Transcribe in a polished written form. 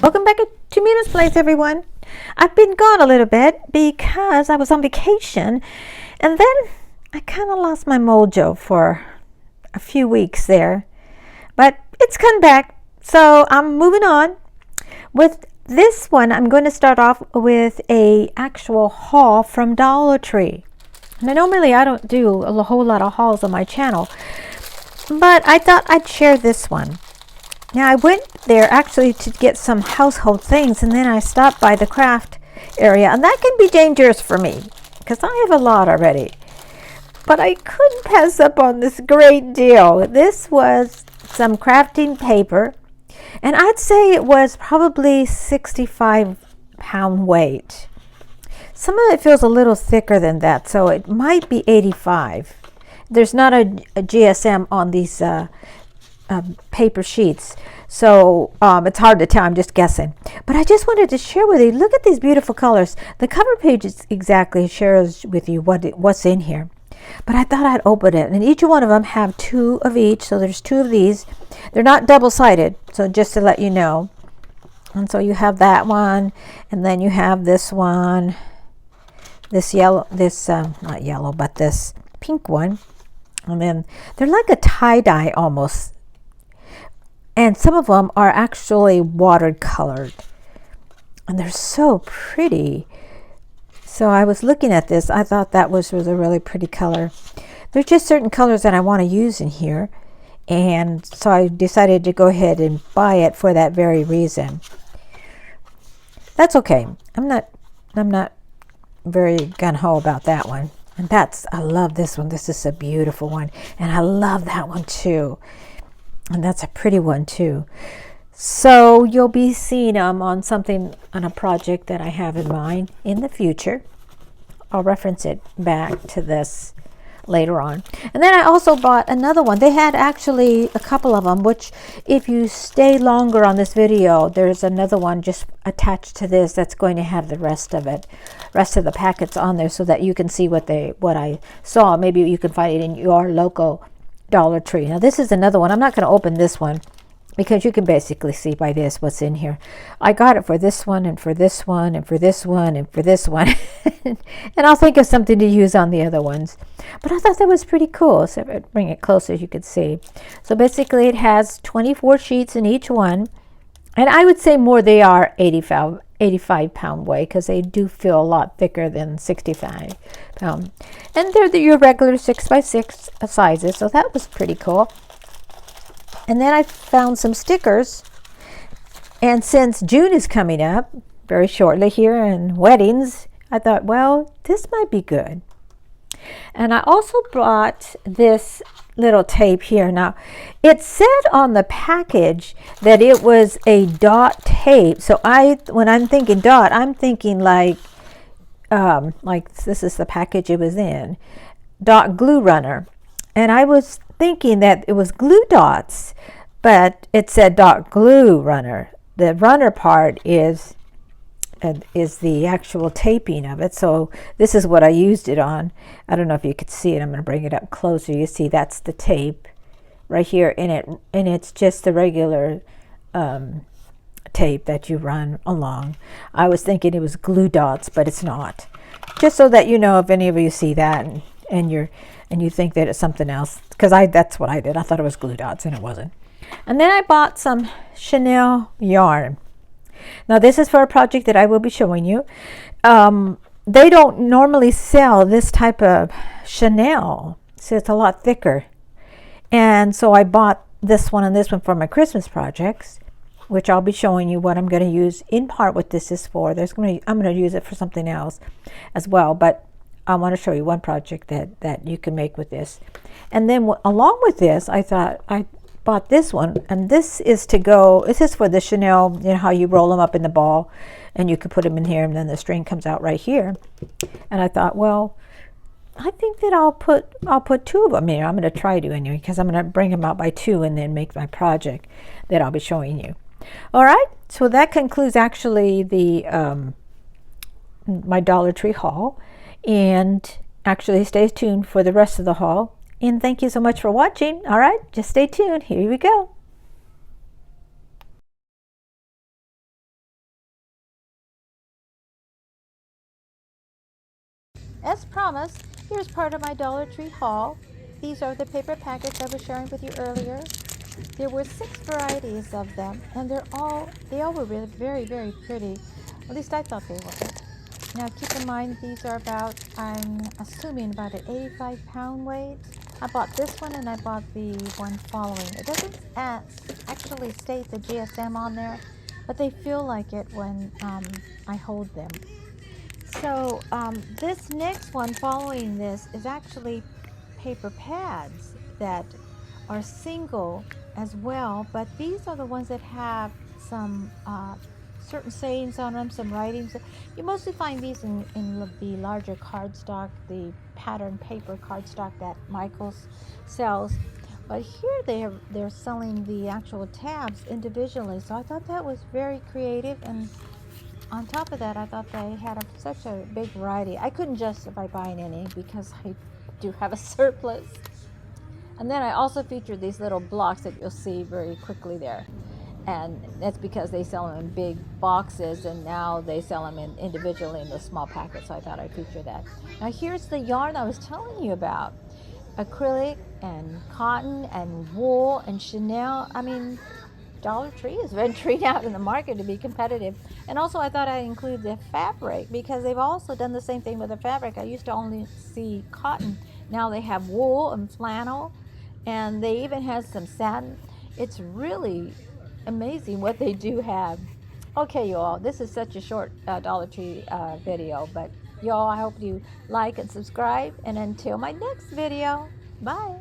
Welcome back to Mina's Place, everyone. I've been gone a little bit because I was on vacation, and then I kind of lost my mojo for a few weeks there, but it's come back, so I'm moving on. With this one, I'm going to start off with a actual haul from Dollar Tree. Now, normally I don't do a whole lot of hauls on my channel, but I thought I'd share this one. Now, I went there actually to get some household things, and then I stopped by the craft area, and that can be dangerous for me because I have a lot already. But I couldn't pass up on this great deal. This was some crafting paper, and I'd say it was probably 65-pound weight. Some of it feels a little thicker than that, so it might be 85. There's not a GSM on these paper sheets, so it's hard to tell. I'm just guessing, but I just wanted to share with you. Look at these beautiful colors. The cover page exactly shares with you what's in here, but I thought I'd open it, and each one of them have two of each, so there's two of these. They're not double-sided, so just to let you know. And so you have that one, and then you have this one, this yellow, this not yellow, but this pink one, and then they're like a tie-dye almost. And some of them are actually watercolored, and they're so pretty. So I was looking at this. I thought that was a really pretty color. There's just certain colors that I want to use in here, and so I decided to go ahead and buy it for that very reason. That's okay. I'm not very gung-ho about that one. And I love this one. This is a beautiful one, and I love that one too. And that's a pretty one too. So you'll be seeing them on a project that I have in mind in the future. I'll reference it back to this later on. And then I also bought another one. They had actually a couple of them, which if you stay longer on this video, there's another one just attached to this that's going to have the rest of the packets on there, so that you can see what I saw. Maybe you can find it in your local Dollar Tree. Now this is another one. I'm not going to open this one because you can basically see by this what's in here. I got it for this one, and for this one, and for this one, and for this one. And I'll think of something to use on the other ones. But I thought that was pretty cool. So if I bring it closer, you could see. So basically it has 24 sheets in each one. And I would say more they are 85-pound weight, because they do feel a lot thicker than 65-pound. And they're your regular 6x6 sizes, so that was pretty cool. And then I found some stickers, and since June is coming up very shortly here, and weddings, I thought, well, this might be good. And I also bought this little tape here. Now, it said on the package that it was a dot tape. So when I'm thinking dot, I'm thinking like this is the package it was in, dot glue runner. And I was thinking that it was glue dots, but it said dot glue runner. The runner part is the actual taping of it. So this is what I used it on. I don't know if you could see it. I'm going to bring it up closer. You see that's the tape right here in it, and it's just the regular tape that you run along. I was thinking it was glue dots, but it's not. Just so that you know, if any of you see that and you think that it's something else, because that's what I did. I thought it was glue dots, and it wasn't. And then I bought some Chenille yarn. Now this is for a project that I will be showing you. They don't normally sell this type of chenille, so it's a lot thicker. And so I bought this one and this one for my Christmas projects, which I'll be showing you what I'm going to use in part what this is for. I'm going to use it for something else as well, but I want to show you one project that you can make with this. And then along with this, I thought I bought this one, and this is for the chenille, you know how you roll them up in the ball, and you could put them in here, and then the string comes out right here. And I thought, well, I think that I'll put two of them here. I'm going to try to anyway, because I'm going to bring them out by two and then make my project that I'll be showing you. All right, so that concludes actually the my Dollar Tree haul, and actually stay tuned for the rest of the haul. And thank you so much for watching. All right, just stay tuned. Here we go. as promised, here's part of my Dollar Tree haul. These are the paper packets I was sharing with you earlier. There were 6 varieties of them, and they all were really very, very pretty. At least I thought they were. Now keep in mind these are about, I'm assuming, about an 85-pound weight. I bought this one and I bought the one following. It doesn't actually state the GSM on there, but they feel like it when I hold them. So this next one following this is actually paper pads that are single as well, but these are the ones that have some certain sayings on them, some writings. You mostly find these in the larger cardstock, the pattern paper cardstock that Michaels sells. But here they're selling the actual tabs individually, so I thought that was very creative. And on top of that, I thought they had such a big variety. I couldn't justify buying any because I do have a surplus. And then I also featured these little blocks that you'll see very quickly there. And that's because they sell them in big boxes, and now they sell them individually in the small packets, so I thought I'd feature that. Now here's the yarn I was telling you about. Acrylic and cotton and wool and Chanel. I mean, Dollar Tree is venturing out in the market to be competitive. And also I thought I'd include the fabric because they've also done the same thing with the fabric. I used to only see cotton. Now they have wool and flannel, and they even have some satin. It's really amazing what they do have. Okay, you all, this is such a short Dollar Tree video, but y'all, I hope you like and subscribe, and until my next video, bye.